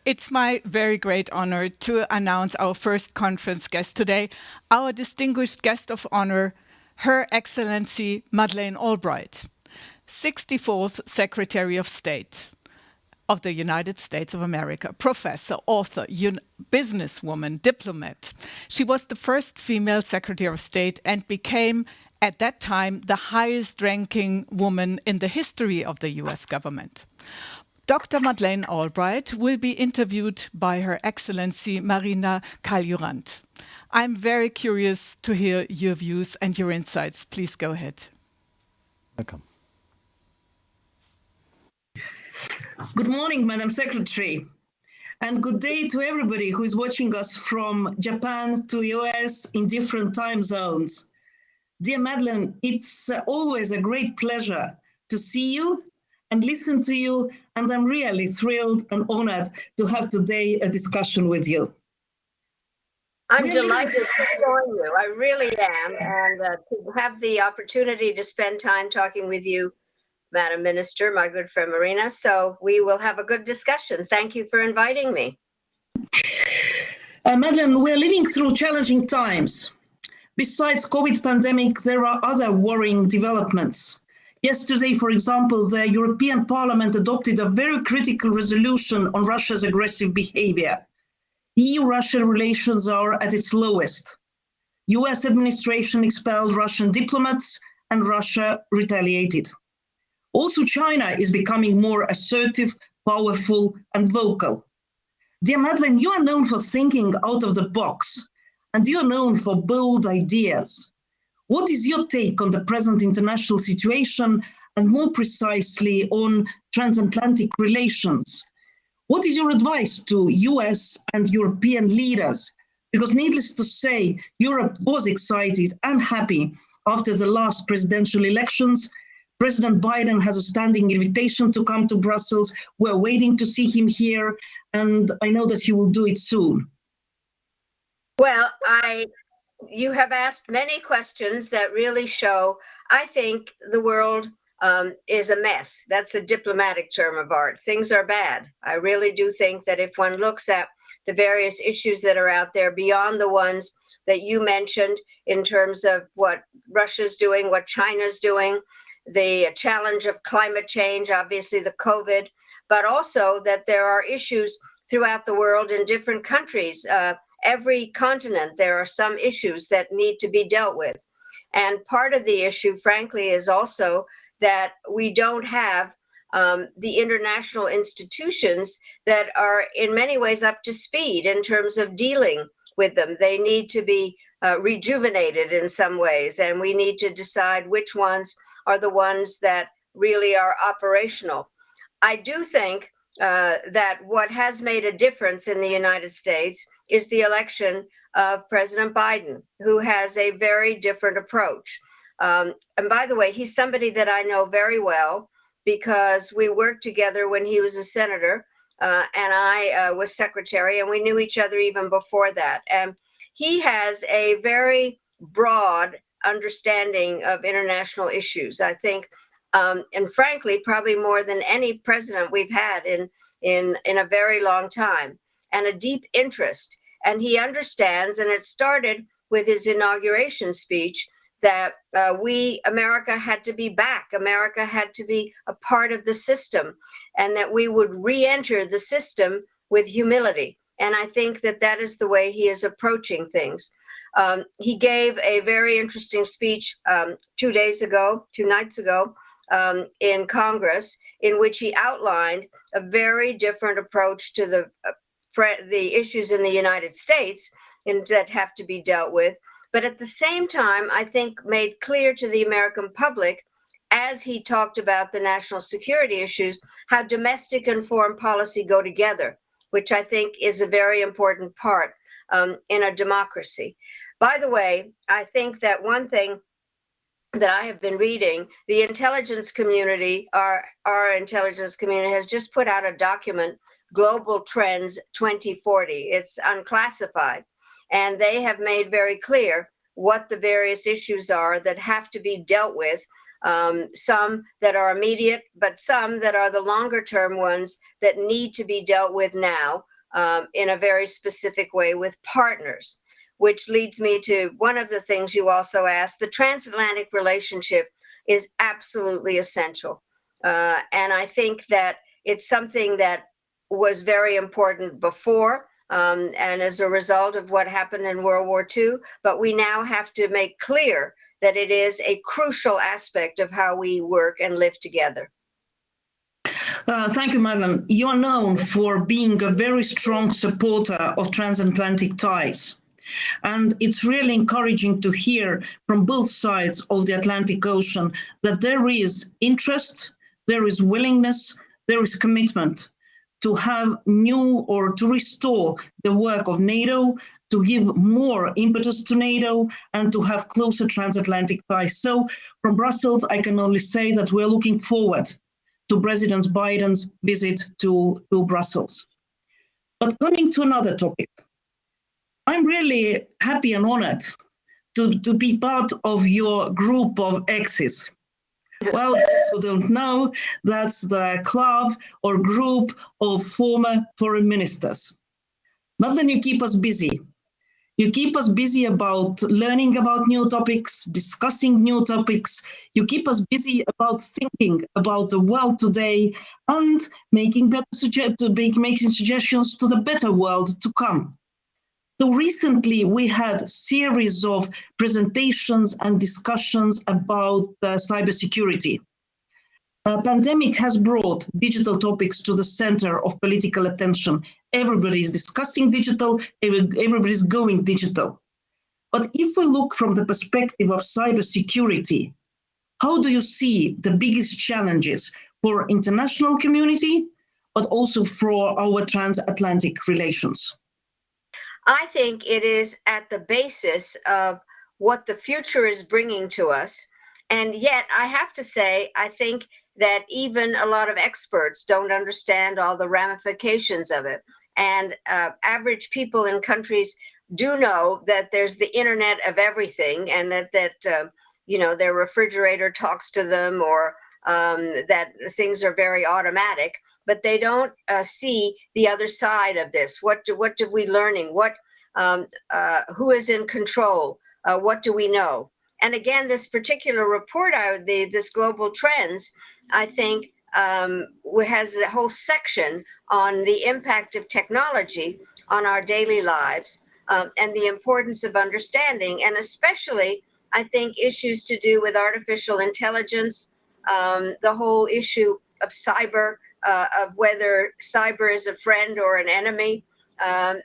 It's my very great honor to announce our first conference guest today, our distinguished guest of honor, Her Excellency Madeleine Albright, 64th Secretary of State of the United States of America, professor, author, businesswoman, diplomat. She was the first female Secretary of State and became, at that time, the highest ranking woman in the history of the US government. Dr. Madeleine Albright will be interviewed by Her Excellency Marina Kaljurand. I'm very curious to hear your views and your insights. Please go ahead. Welcome. Good morning, Madam Secretary, and good day to everybody who is watching us from Japan to US in different time zones. Dear Madeleine, it's always a great pleasure to see you and listen to you, and I'm really thrilled and honored to have today a discussion with you. I'm delighted to join you. I really am, and to have the opportunity to spend time talking with you, Madam Minister, my good friend Marina. So we will have a good discussion. Thank you for inviting me. Madeleine, we're living through challenging times. Besides COVID pandemic, there are other worrying developments. Yesterday, for example, the European Parliament adopted a very critical resolution on Russia's aggressive behavior. EU-Russia relations are at its lowest. US administration expelled Russian diplomats and Russia retaliated. Also, China is becoming more assertive, powerful, and vocal. Dear Madeleine, you are known for thinking out of the box, and you are known for bold ideas. What is your take on the present international situation, and more precisely on transatlantic relations? What is your advice to US and European leaders? Because needless to say, Europe was excited and happy after the last presidential elections. President Biden has a standing invitation to come to Brussels. We're waiting to see him here, and I know that he will do it soon. Well, you have asked many questions that really show, I think the world is a mess. That's a diplomatic term of art. Things are bad. I really do think that if one looks at the various issues that are out there beyond the ones that you mentioned in terms of what Russia's doing, what China's doing, the challenge of climate change, obviously the COVID, but also that there are issues throughout the world in different countries. Every continent, there are some issues that need to be dealt with. And part of the issue, frankly, is also that we don't have the international institutions that are in many ways up to speed in terms of dealing with them. They need to be rejuvenated in some ways, and we need to decide which ones are the ones that really are operational. I do think that what has made a difference in the United States is the election of President Biden, who has a very different approach. And by the way, he's somebody that I know very well because we worked together when he was a senator and I was secretary, and we knew each other even before that. And he has a very broad understanding of international issues, I think, and frankly, probably more than any president we've had in a very long time, and a deep interest. And he understands, and it started with his inauguration speech, that America had to be back. America had to be a part of the system, and that we would re-enter the system with humility. And I think that that is the way he is approaching things. He gave a very interesting speech 2 nights ago, in Congress, in which he outlined a very different approach to the issues in the United States that have to be dealt with. But at the same time, I think made clear to the American public, as he talked about the national security issues, how domestic and foreign policy go together, which I think is a very important part in a democracy. By the way, I think that one thing that I have been reading, the intelligence community, our intelligence community has just put out a document, Global Trends 2040. It's unclassified. And they have made very clear what the various issues are that have to be dealt with some that are immediate, but some that are the longer term ones that need to be dealt with now in a very specific way with partners, which leads me to one of the things you also asked. The transatlantic relationship is absolutely essential. And I think that it's something that was very important before, and as a result of what happened in World War II, but we now have to make clear that it is a crucial aspect of how we work and live together. Thank you, Madeleine. You are known for being a very strong supporter of transatlantic ties. And it's really encouraging to hear from both sides of the Atlantic Ocean that there is interest, there is willingness, there is commitment to have new or to restore the work of NATO, to give more impetus to NATO, and to have closer transatlantic ties. So from Brussels, I can only say that we're looking forward to President Biden's visit to Brussels. But coming to another topic, I'm really happy and honored to be part of your group of exes. Well, those who don't know, that's the club or group of former foreign ministers. Madeleine, you keep us busy. You keep us busy about learning about new topics, discussing new topics. You keep us busy about thinking about the world today and making suggestions to the better world to come. So recently we had a series of presentations and discussions about cybersecurity. The pandemic has brought digital topics to the center of political attention. Everybody is discussing digital, everybody is going digital. But if we look from the perspective of cybersecurity, how do you see the biggest challenges for international community, but also for our transatlantic relations? I think it is at the basis of what the future is bringing to us. And yet, I have to say, I think that even a lot of experts don't understand all the ramifications of it. And average people in countries do know that there's the internet of everything, and that their refrigerator talks to them, or that things are very automatic. But they don't see the other side of this. What are we learning? Who is in control? What do we know? And again, this particular report, this Global Trends, I think has a whole section on the impact of technology on our daily lives, and the importance of understanding, and especially, I think, issues to do with artificial intelligence, the whole issue of cyber, of whether cyber is a friend or an enemy. And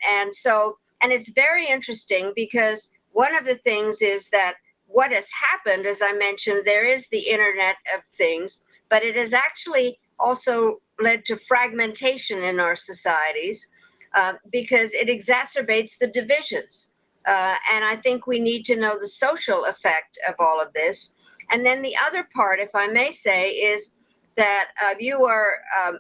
it's very interesting, because one of the things is that what has happened, as I mentioned, there is the Internet of Things, but it has actually also led to fragmentation in our societies, because it exacerbates the divisions. And I think we need to know the social effect of all of this. And then the other part, if I may say, is that you are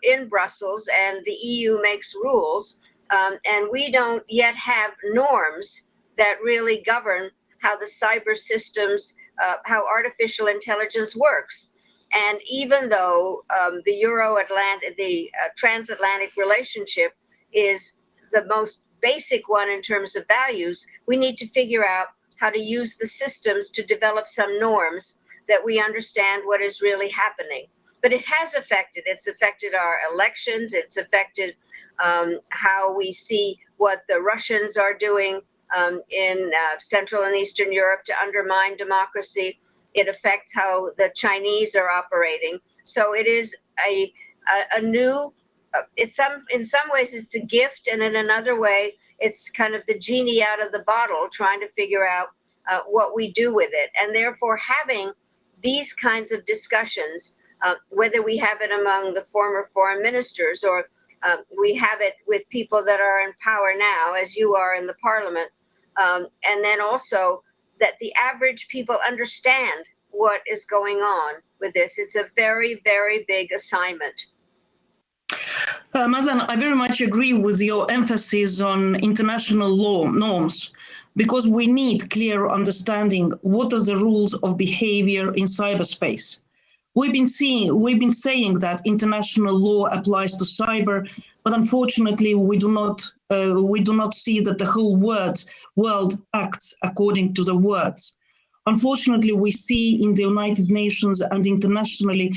in Brussels and the EU makes rules, and we don't yet have norms that really govern how the cyber systems, how artificial intelligence works. And even though the transatlantic relationship is the most basic one in terms of values, we need to figure out how to use the systems to develop some norms that we understand what is really happening. But it has it's affected our elections, it's affected how we see what the Russians are doing in Central and Eastern Europe to undermine democracy. It affects how the Chinese are operating. So it is a new, in some ways it's a gift, and in another way, it's kind of the genie out of the bottle, trying to figure out what we do with it. And therefore having these kinds of discussions, whether we have it among the former foreign ministers, or we have it with people that are in power now, as you are in the parliament, and then also that the average people understand what is going on with this. It's a very, very big assignment. Madeleine, I very much agree with your emphasis on international law norms, because we need clear understanding what are the rules of behavior in cyberspace. We've been saying that international law applies to cyber, but unfortunately, we do not see that the whole world acts according to the words. Unfortunately, we see in the United Nations and internationally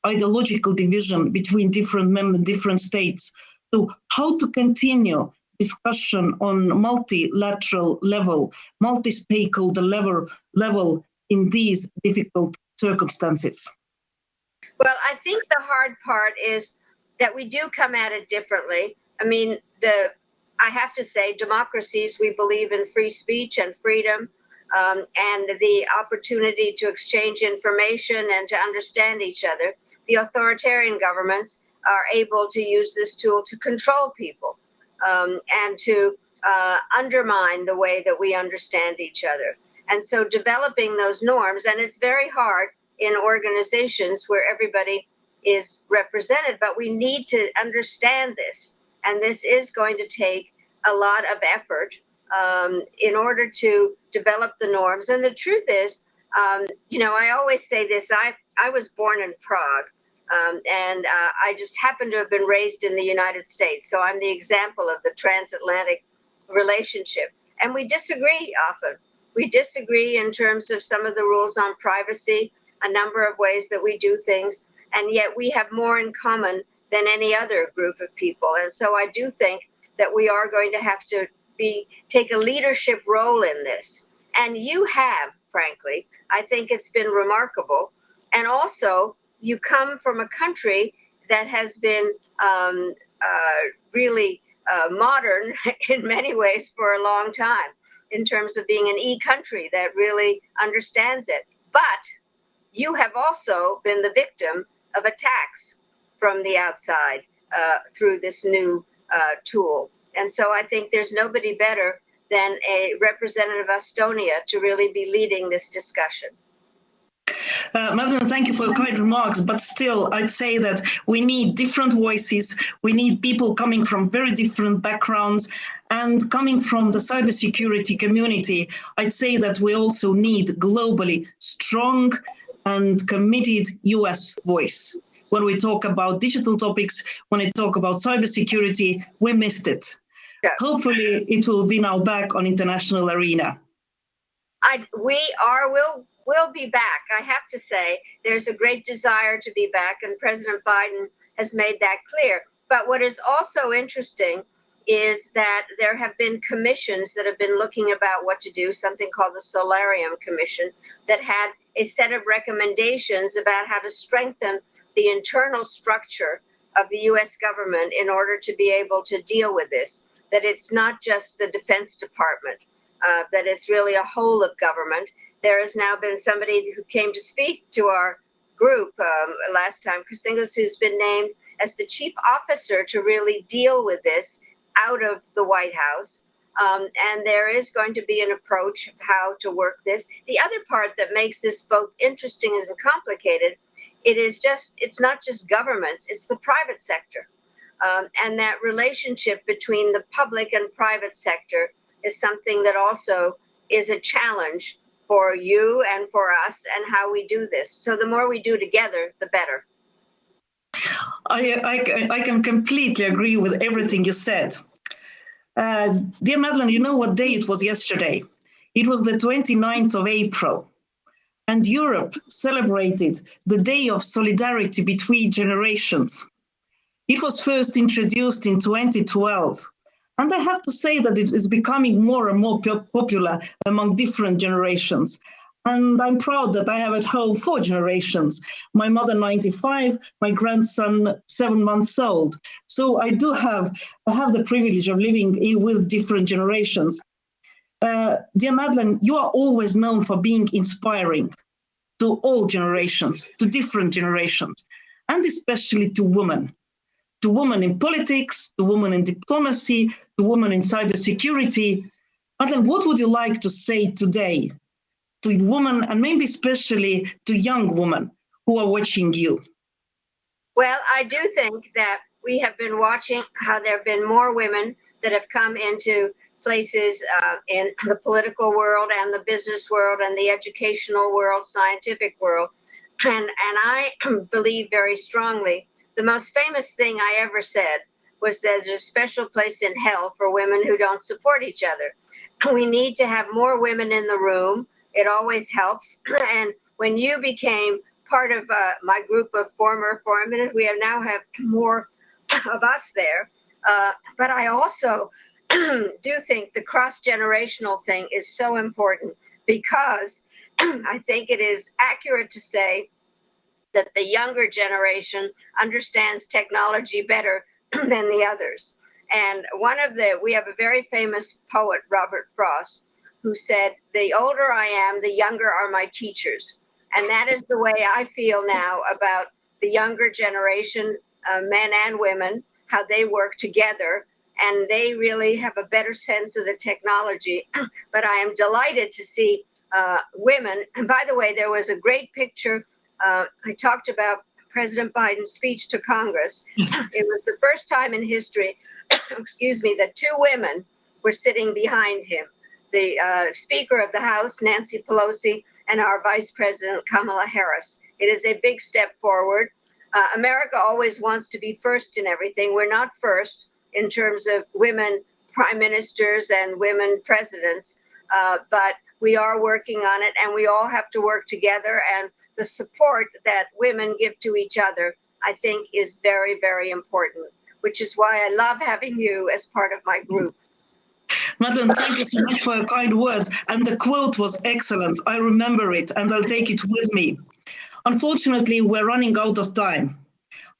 ideological division between different states. So, how to continue discussion on multilateral level, multi-stakeholder level in these difficult circumstances? Well, I think the hard part is that we do come at it differently. I mean, I have to say, democracies, we believe in free speech and freedom, and the opportunity to exchange information and to understand each other. The authoritarian governments are able to use this tool to control people, and to undermine the way that we understand each other. And so developing those norms, and it's very hard in organizations where everybody is represented, but we need to understand this. And this is going to take a lot of effort in order to develop the norms. And the truth is, I always say this, I was born in Prague, and I just happen to have been raised in the United States. So I'm the example of the transatlantic relationship. And we disagree often. We disagree in terms of some of the rules on privacy, a number of ways that we do things, and yet we have more in common than any other group of people. And so I do think that we are going to have to take a leadership role in this. And you have, frankly, I think it's been remarkable. And also, you come from a country that has been really modern in many ways for a long time, in terms of being an e-country that really understands it. But you have also been the victim of attacks from the outside through this new tool. And so I think there's nobody better than a representative of Estonia to really be leading this discussion. Madeleine, thank you for your kind remarks, but still, I'd say that we need different voices. We need people coming from very different backgrounds, and coming from the cybersecurity community. I'd say that we also need globally strong and committed US voice. When we talk about digital topics, when we talk about cybersecurity, we missed it. Yeah. Hopefully, it will be now back on international arena. We'll be back. I have to say, there's a great desire to be back, and President Biden has made that clear. But what is also interesting is that there have been commissions that have been looking about what to do, something called the Solarium Commission, that had a set of recommendations about how to strengthen the internal structure of the U.S. government in order to be able to deal with this, that it's not just the Defense Department, that it's really a whole of government. There has now been somebody who came to speak to our group last time, Chris Inglis, who's been named as the chief officer to really deal with this out of the White House. And there is going to be an approach of how to work this. The other part that makes this both interesting and complicated, it's not just governments, it's the private sector. And that relationship between the public and private sector is something that also is a challenge for you and for us, and how we do this. So the more we do together, the better. I can completely agree with everything you said. Dear Madeleine, you know what day it was yesterday? It was the 29th of April. And Europe celebrated the Day of Solidarity Between Generations. It was first introduced in 2012. And I have to say that it is becoming more and more popular among different generations. And I'm proud that I have at home 4 generations. My mother, 95, my grandson, 7 months old. So I have the privilege of living with different generations. Dear Madeleine, you are always known for being inspiring to all generations, to different generations, and especially to women in politics, to women in diplomacy, to women in cybersecurity. Madeleine, what would you like to say today to women, and maybe especially to young women who are watching you? Well, I do think that we have been watching how there have been more women that have come into places in the political world and the business world and the educational world, scientific world. And I believe very strongly the most famous thing I ever said was that there's a special place in hell for women who don't support each other. We need to have more women in the room. It always helps. And when you became part of my group of former foreign ministers, we now have more of us there. But I also do think the cross-generational thing is so important, because I think it is accurate to say that the younger generation understands technology better than the others. And we have a very famous poet, Robert Frost, who said, "The older I am, the younger are my teachers." And that is the way I feel now about the younger generation, men and women, how they work together, and they really have a better sense of the technology. But I am delighted to see women. And by the way, there was a great picture. I talked about President Biden's speech to Congress. It was the first time in history, excuse me, that two women were sitting behind him. The Speaker of the House, Nancy Pelosi, and our Vice President, Kamala Harris. It is a big step forward. America always wants to be first in everything. We're not first in terms of women prime ministers and women presidents, but we are working on it, and we all have to work together. And the support that women give to each other, I think, is very, very important, which is why I love having you as part of my group. Madeleine, thank you so much for your kind words. And the quote was excellent. I remember it, and I'll take it with me. Unfortunately, we're running out of time.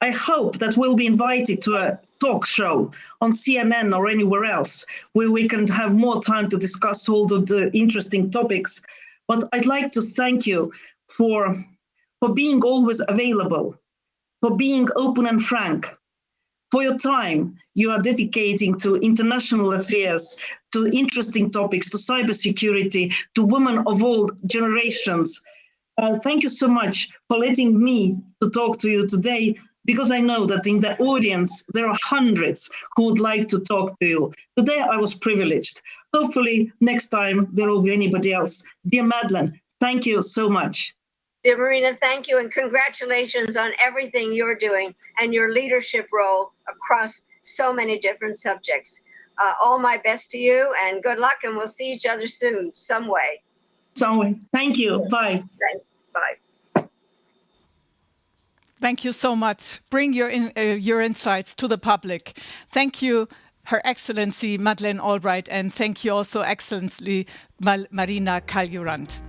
I hope that we'll be invited to a talk show on CNN or anywhere else where we can have more time to discuss all the interesting topics. But I'd like to thank you for being always available, for being open and frank, for your time you are dedicating to international affairs, to interesting topics, to cybersecurity, to women of all generations. Thank you so much for letting me to talk to you today, because I know that in the audience there are hundreds who would like to talk to you. Today I was privileged. Hopefully next time there will be anybody else. Dear Madeleine, thank you so much. Dear Marina, thank you, and congratulations on everything you're doing and your leadership role across so many different subjects. All my best to you, and good luck, and we'll see each other soon, some way. Thank you. Bye. Bye. Thank you so much. Bring your insights to the public. Thank you, Her Excellency Madeleine Albright, and thank you also, Excellency Marina Kaljurand.